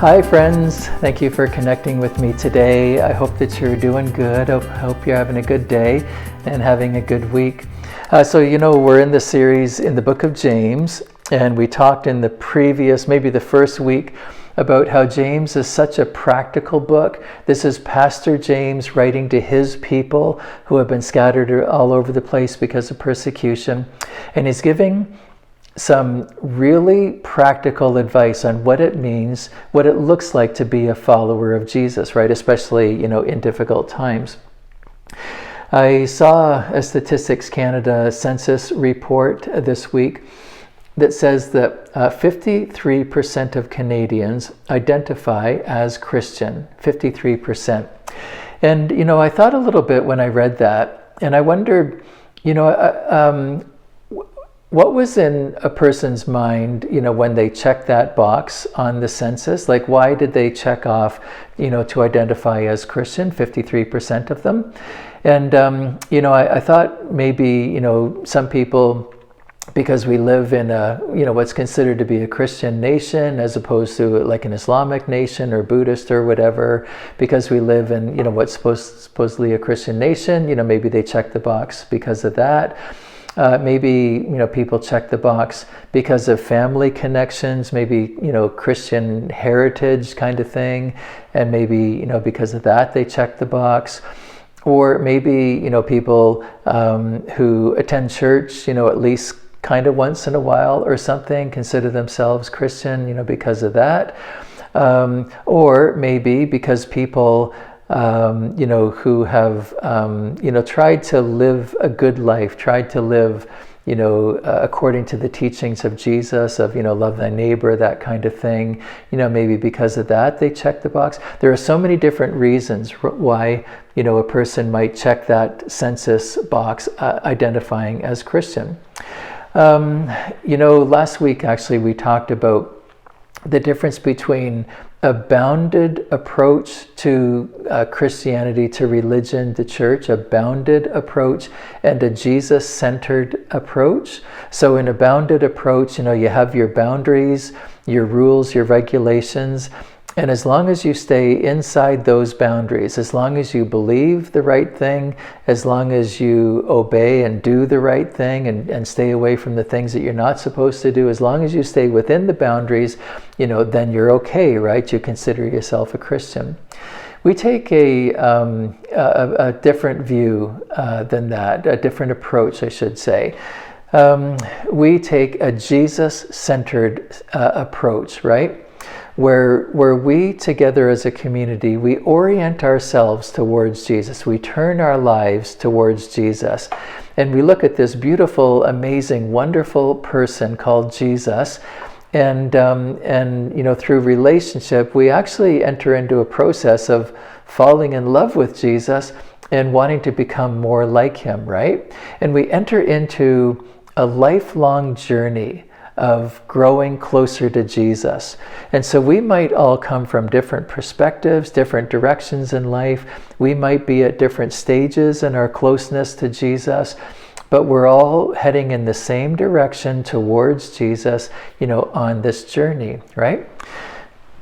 Hi friends, thank you for connecting with me today. I hope that you're doing good. I hope you're having a good day and having a good week. We're in the series in the book of James, and we talked in the previous, maybe the first week, about how James is such a practical book. This is Pastor James writing to his people who have been scattered all over the place because of persecution. And he's giving some really practical advice on what it means, what it looks like to be a follower of Jesus, right? Especially, in difficult times. I saw a Statistics Canada census report this week that says that 53% of Canadians identify as Christian, 53%. And, I thought a little bit when I read that, and I wondered, what was in a person's mind, when they checked that box on the census? Like, why did they check off, to identify as Christian, 53% of them? And, I thought maybe, some people, because we live in a, what's considered to be a Christian nation as opposed to like an Islamic nation or Buddhist or whatever, because we live in, what's supposedly a Christian nation, maybe they check the box because of that. Maybe, people check the box because of family connections, maybe, Christian heritage kind of thing. And maybe, because of that, they check the box. Or maybe, people who attend church, at least kind of once in a while or something, consider themselves Christian, because of that. Or maybe because people who have, tried to live a good life, tried to live, according to the teachings of Jesus, of, love thy neighbor, that kind of thing, maybe because of that, they check the box. There are so many different reasons why, a person might check that census box identifying as Christian. Last week, actually, we talked about the difference between a bounded approach to Christianity, to religion, to church, a bounded approach, and a Jesus-centered approach. So in a bounded approach, you have your boundaries, your rules, your regulations, and as long as you stay inside those boundaries, as long as you believe the right thing, as long as you obey and do the right thing and stay away from the things that you're not supposed to do, as long as you stay within the boundaries, then you're okay, right? You consider yourself a Christian. We take a different view than that, a different approach, I should say. We take a Jesus-centered approach, right? Where we together as a community, we orient ourselves towards Jesus. We turn our lives towards Jesus. And we look at this beautiful, amazing, wonderful person called Jesus. And through relationship, we actually enter into a process of falling in love with Jesus and wanting to become more like him, right? And we enter into a lifelong journey of growing closer to Jesus. And so we might all come from different perspectives, different directions in life. We might be at different stages in our closeness to Jesus, but we're all heading in the same direction towards Jesus, on this journey, right?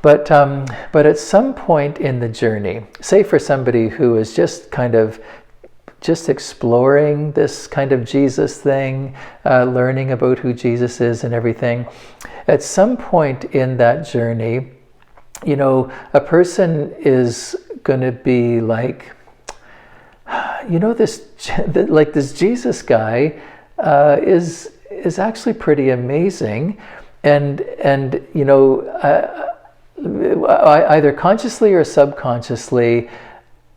But at some point in the journey, say for somebody who is just exploring this kind of Jesus thing, learning about who Jesus is and everything. At some point in that journey, a person is going to be like, this Jesus guy is actually pretty amazing, and either consciously or subconsciously,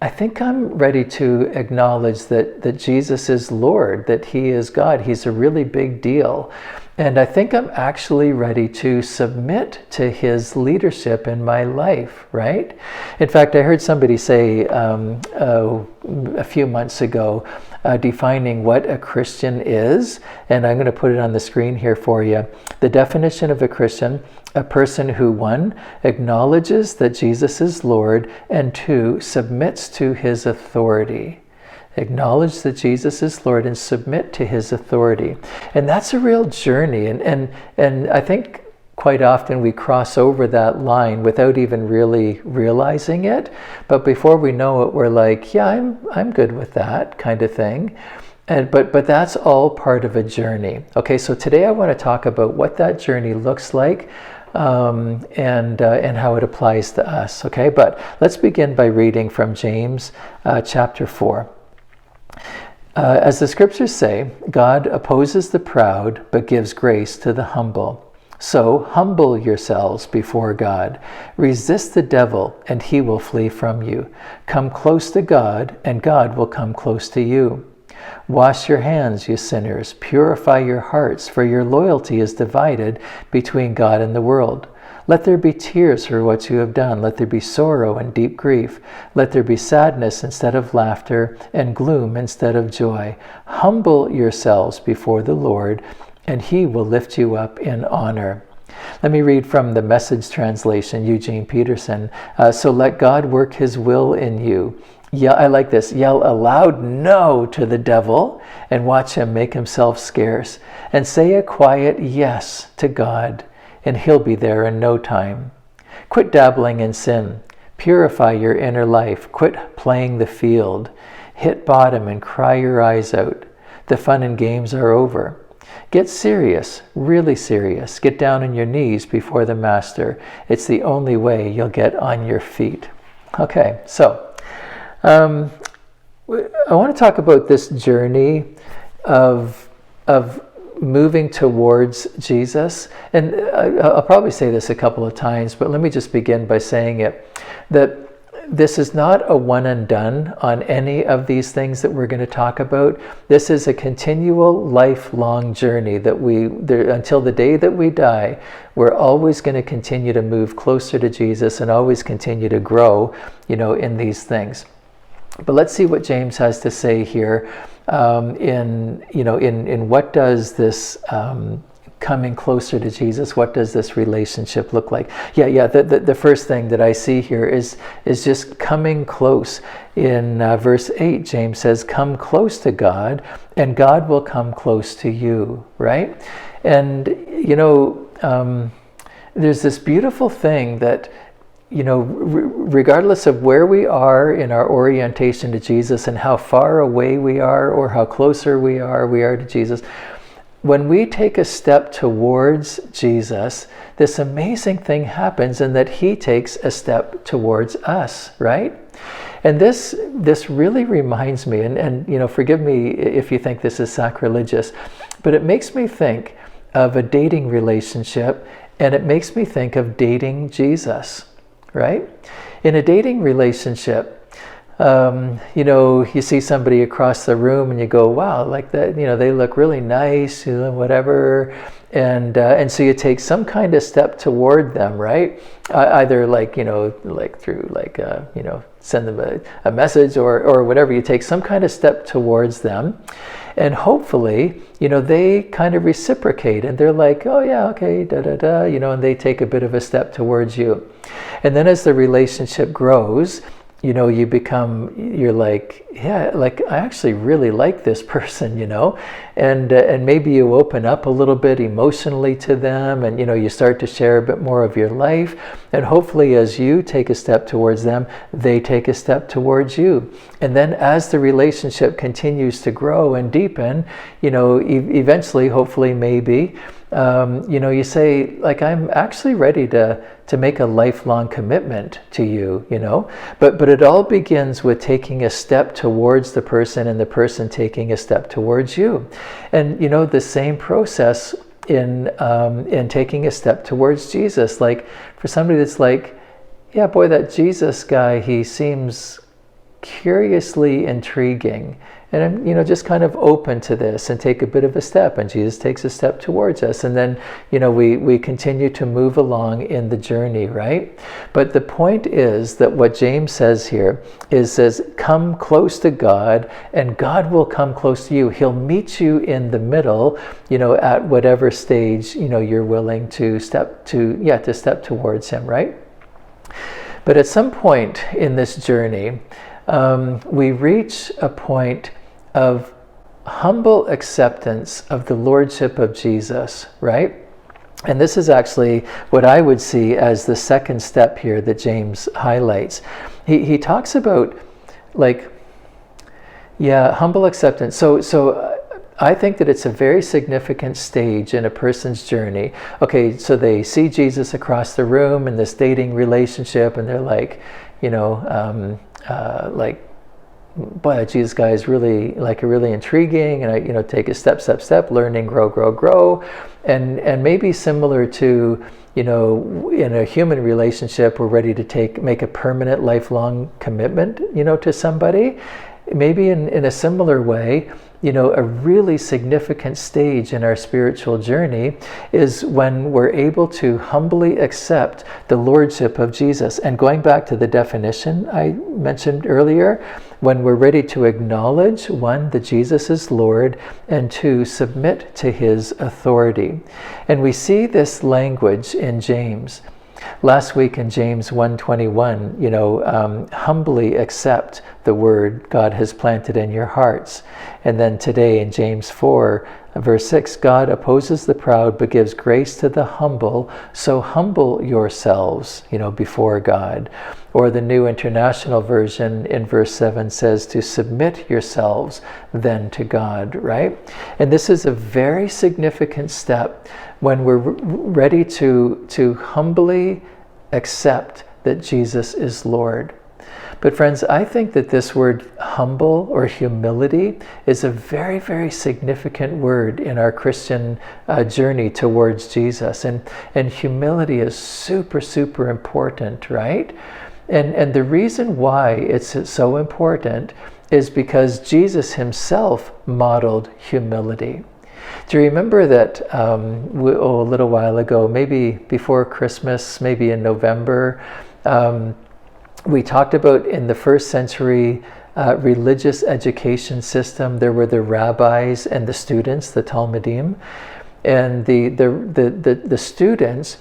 I think I'm ready to acknowledge that Jesus is Lord, that he is God. He's a really big deal. And I think I'm actually ready to submit to his leadership in my life, right? In fact, I heard somebody say a few months ago, defining what a Christian is, and I'm going to put it on the screen here for you. The definition of a Christian: a person who, 1, acknowledges that Jesus is Lord, and 2, submits to his authority. Acknowledge that Jesus is Lord and submit to his authority. And that's a real journey. And I think quite often we cross over that line without even really realizing it. But before we know it, we're like, yeah, I'm good with that kind of thing. But that's all part of a journey. Okay, so today I want to talk about what that journey looks like, and how it applies to us. Okay, but let's begin by reading from James chapter 4. As the scriptures say, God opposes the proud, but gives grace to the humble. So humble yourselves before God. Resist the devil, and he will flee from you. Come close to God, and God will come close to you. Wash your hands, you sinners. Purify your hearts, for your loyalty is divided between God and the world. Let there be tears for what you have done. Let there be sorrow and deep grief. Let there be sadness instead of laughter, and gloom instead of joy. Humble yourselves before the Lord, and he will lift you up in honor. Let me read from the Message translation, Eugene Peterson. So let God work his will in you. Yeah, I like this. Yell a loud no to the devil and watch him make himself scarce. And say a quiet yes to God, and he'll be there in no time. Quit dabbling in sin. Purify your inner life. Quit playing the field. Hit bottom and cry your eyes out. The fun and games are over. Get serious, really serious. Get down on your knees before the Master. It's the only way you'll get on your feet. Okay, so I want to talk about this journey of moving towards Jesus. And I'll probably say this a couple of times, but let me just begin by saying it, that this is not a one and done on any of these things that we're going to talk about. This is a continual, lifelong journey that until the day that we die, we're always going to continue to move closer to Jesus and always continue to grow, in these things. But let's see what James has to say here in what does this coming closer to Jesus, what does this relationship look like? The first thing that I see here is just coming close. In verse 8, James says, come close to God, and God will come close to you, right? And, there's this beautiful thing that, regardless of where we are in our orientation to Jesus and how far away we are or how closer we are to Jesus, when we take a step towards Jesus, this amazing thing happens in that he takes a step towards us, right? And this really reminds me, and forgive me if you think this is sacrilegious, but it makes me think of a dating relationship, and it makes me think of dating Jesus, right? In a dating relationship, you see somebody across the room and you go, wow, like that, they look really nice, whatever. And so you take some kind of step toward them, right? Either through send them a message or whatever. You take some kind of step towards them. And hopefully, they kind of reciprocate and they're like, oh yeah, okay, and they take a bit of a step towards you. And then as the relationship grows, you're like, yeah, like I actually really like this person, and maybe you open up a little bit emotionally to them, and you start to share a bit more of your life, and hopefully as you take a step towards them, they take a step towards you. And then as the relationship continues to grow and deepen, eventually, hopefully, maybe, you say, like, I'm actually ready to make a lifelong commitment to you, but it all begins with taking a step towards the person and the person taking a step towards you. And the same process in taking a step towards Jesus. Like for somebody that's like, yeah, boy, that Jesus guy, he seems curiously intriguing. And I'm, just kind of open to this and take a bit of a step. And Jesus takes a step towards us. And then, we continue to move along in the journey, right? But the point is that what James says here says, come close to God and God will come close to you. He'll meet you in the middle, at whatever stage, you're willing to step towards him, right? But at some point in this journey, we reach a point of humble acceptance of the lordship of Jesus, right? And this is actually what I would see as the second step here that James highlights. He talks about, like, humble acceptance. So I think that it's a very significant stage in a person's journey. Okay, so they see Jesus across the room in this dating relationship, and they're like, like, boy, Jesus guy is really really intriguing, and I take it step, learning, grow, and maybe similar to in a human relationship, we're ready to make a permanent, lifelong commitment to somebody. Maybe in a similar way, a really significant stage in our spiritual journey is when we're able to humbly accept the lordship of Jesus. And going back to the definition I mentioned earlier, when we're ready to acknowledge, one, that Jesus is Lord, and two, submit to his authority. And we see this language in James. Last week in James 1:21, humbly accept the word God has planted in your hearts. And then today in James 4, verse 6, God opposes the proud but gives grace to the humble, so humble yourselves, before God. Or the New International Version in verse 7 says to submit yourselves then to God, right? And this is a very significant step when we're ready to humbly accept that Jesus is Lord. But friends, I think that this word humble or humility is a very, very significant word in our Christian journey towards Jesus. And humility is super, super important, right? And the reason why it's so important is because Jesus himself modeled humility. Do you remember that a little while ago, maybe before Christmas, maybe in November, we talked about in the first century religious education system, there were the rabbis and the students, the Talmudim, and the students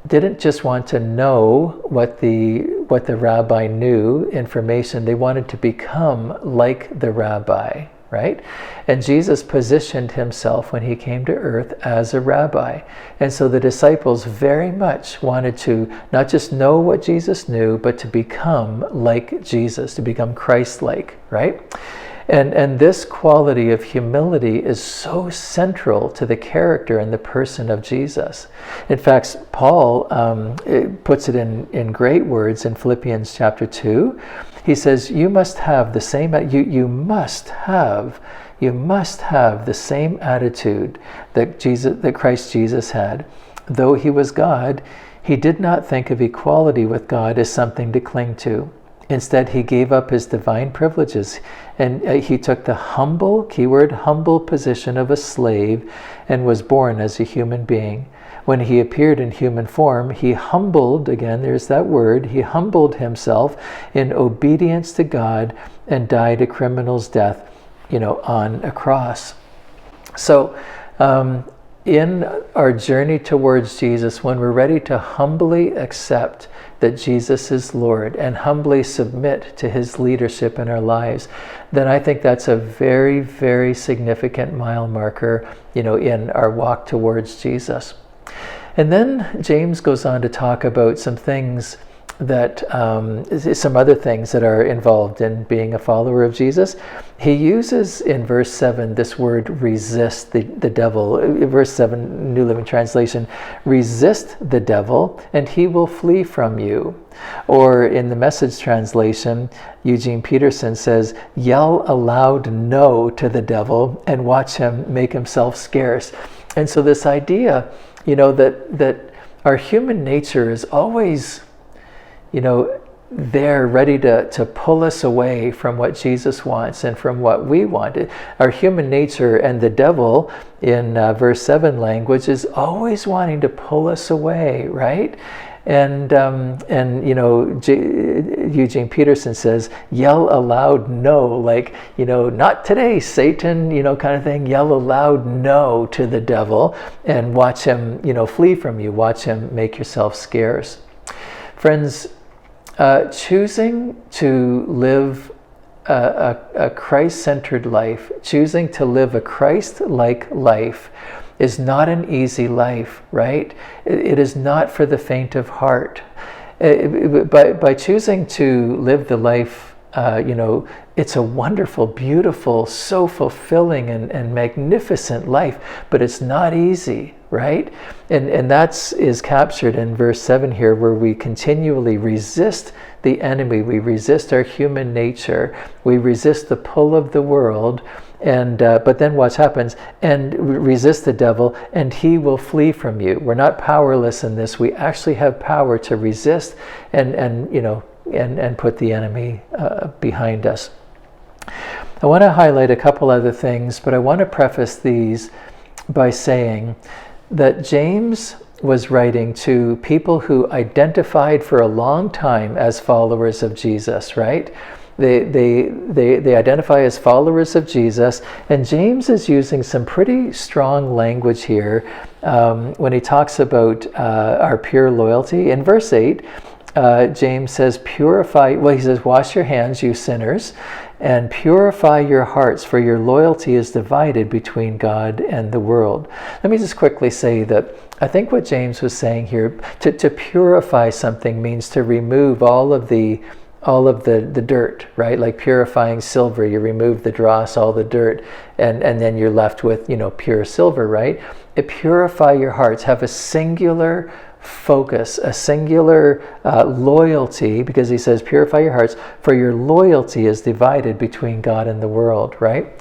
didn't just want to know what the rabbi knew, information. They wanted to become like the rabbi, right? And Jesus positioned himself when he came to earth as a rabbi. And so the disciples very much wanted to not just know what Jesus knew, but to become like Jesus, to become Christ-like, right? And this quality of humility is so central to the character and the person of Jesus. In fact, Paul puts it in great words in Philippians chapter 2. He says, you must have the same, you must have the same attitude that Christ Jesus had. Though he was God, he did not think of equality with God as something to cling to. Instead, he gave up his divine privileges, and he took the humble, keyword humble, position of a slave and was born as a human being. When he appeared in human form, he humbled, again, there's that word, he humbled himself in obedience to God and died a criminal's death, on a cross. So, in our journey towards Jesus, when we're ready to humbly accept that Jesus is Lord and humbly submit to his leadership in our lives, then I think that's a very, very significant mile marker, in our walk towards Jesus. And then James goes on to talk about some things that, some other things that are involved in being a follower of Jesus. He uses in verse 7 this word resist the devil. Verse 7, New Living Translation, resist the devil and he will flee from you. Or in the Message translation, Eugene Peterson says, yell a loud no to the devil and watch him make himself scarce. And so this idea, that our human nature is always they're ready to pull us away from what Jesus wants and from what we want. Our human nature and the devil in verse 7 language is always wanting to pull us away, right? And Eugene Peterson says, yell aloud no, like, not today, Satan, kind of thing. Yell aloud no to the devil and watch him, flee from you. Watch him make yourself scarce. Friends, choosing to live a Christ-centered life, choosing to live a Christ-like life, is not an easy life, right? It is not for the faint of heart. By choosing to live the life, it's a wonderful, beautiful, so fulfilling and magnificent life, but it's not easy, right? And that is captured in verse 7 here, where we continually resist the enemy. We resist our human nature. We resist the pull of the world. And but then what happens? And resist the devil, and he will flee from you. We're not powerless in this. We actually have power to resist and put the enemy behind us. I want to highlight a couple other things, but I want to preface these by saying that James was writing to people who identified for a long time as followers of Jesus, right? They identify as followers of Jesus, and James is using some pretty strong language here when he talks about our pure loyalty. In verse 8, James says, he says, wash your hands, you sinners, and purify your hearts, for your loyalty is divided between God and the world. Let me just quickly say that I think what James was saying here, to purify something means to remove all of the dirt, right? Like purifying silver, you remove the dross, all the dirt, and then you're left with, pure silver, right? Purify your hearts, have a singular focus, a singular loyalty, because he says, purify your hearts, for your loyalty is divided between God and the world, right?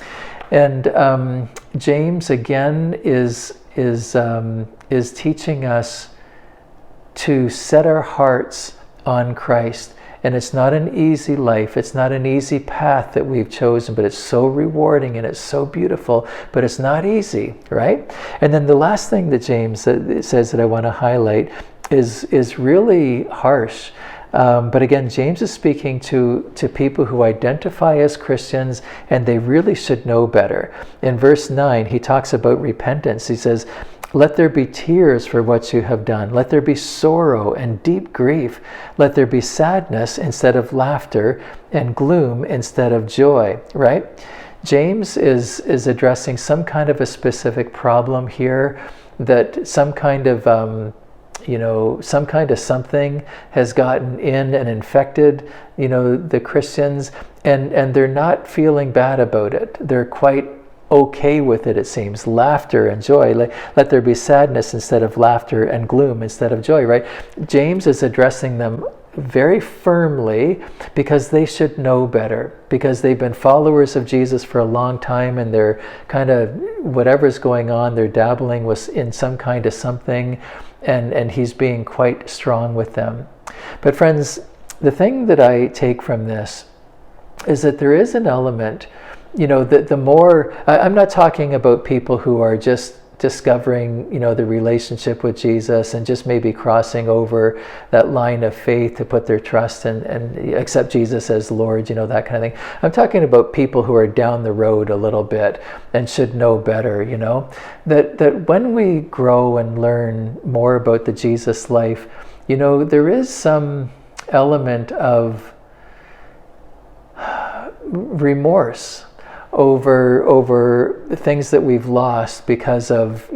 And James again is teaching us to set our hearts on Christ. And it's not an easy life. It's not an easy path that we've chosen, but it's so rewarding and it's so beautiful, but it's not easy, right? And then the last thing that James says that I want to highlight is really harsh. But again, James is speaking to people who identify as Christians, and they really should know better. In verse 9, he talks about repentance. He says, let there be tears for what you have done. Let there be sorrow and deep grief. Let there be sadness instead of laughter, and gloom instead of joy, right? James is addressing some kind of a specific problem here, that some kind of something has gotten in and infected, the Christians, and they're not feeling bad about it. They're quite okay with it seems. Laughter and joy. Let there be sadness instead of laughter, and gloom instead of joy, right? James is addressing them very firmly because they should know better, because they've been followers of Jesus for a long time, and they're kind of, whatever's going on, they're dabbling in some kind of something, and he's being quite strong with them. But friends, the thing that I take from this is that there is an element, the more, I'm not talking about people who are just discovering, the relationship with Jesus and just maybe crossing over that line of faith to put their trust and accept Jesus as Lord, that kind of thing. I'm talking about people who are down the road a little bit and should know better, that when we grow and learn more about the Jesus life, there is some element of remorse over things that we've lost because of,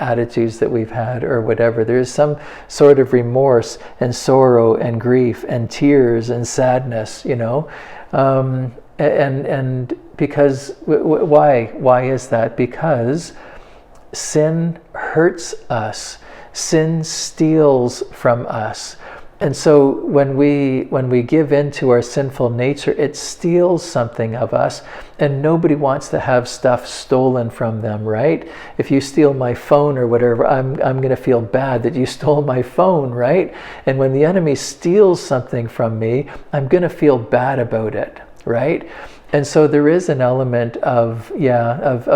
attitudes that we've had or whatever. There's some sort of remorse and sorrow and grief and tears and sadness, and because, why is that? Because sin hurts us. Sin steals from us. And so when we give in to our sinful nature, it steals something of us, and nobody wants to have stuff stolen from them, right? If you steal my phone or whatever, I'm going to feel bad that you stole my phone, right? And when the enemy steals something from me, I'm going to feel bad about it, right? And so there is an element of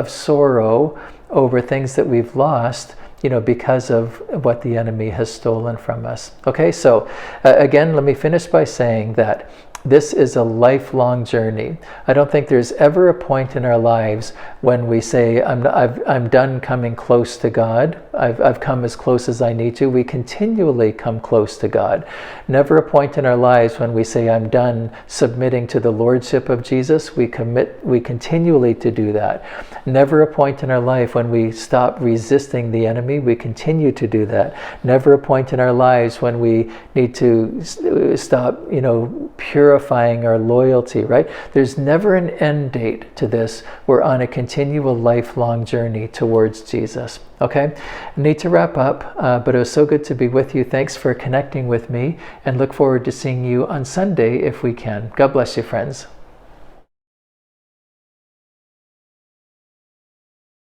sorrow over things that we've lost, because of what the enemy has stolen from us. Okay, so again, let me finish by saying that This is a lifelong journey. I don't think there's ever a point in our lives when we say, I'm done coming close to God. I've come as close as I need to. We continually come close to God. Never a point in our lives when we say, I'm done submitting to the Lordship of Jesus. We continually to do that. Never a point in our life when we stop resisting the enemy. We continue to do that. Never a point in our lives when we need to stop, purifying our loyalty, right? There's never an end date to this. We're on a continual lifelong journey towards Jesus. Okay, I need to wrap up, but it was so good to be with you. Thanks for connecting with me, and look forward to seeing you on Sunday if we can. God bless you, friends.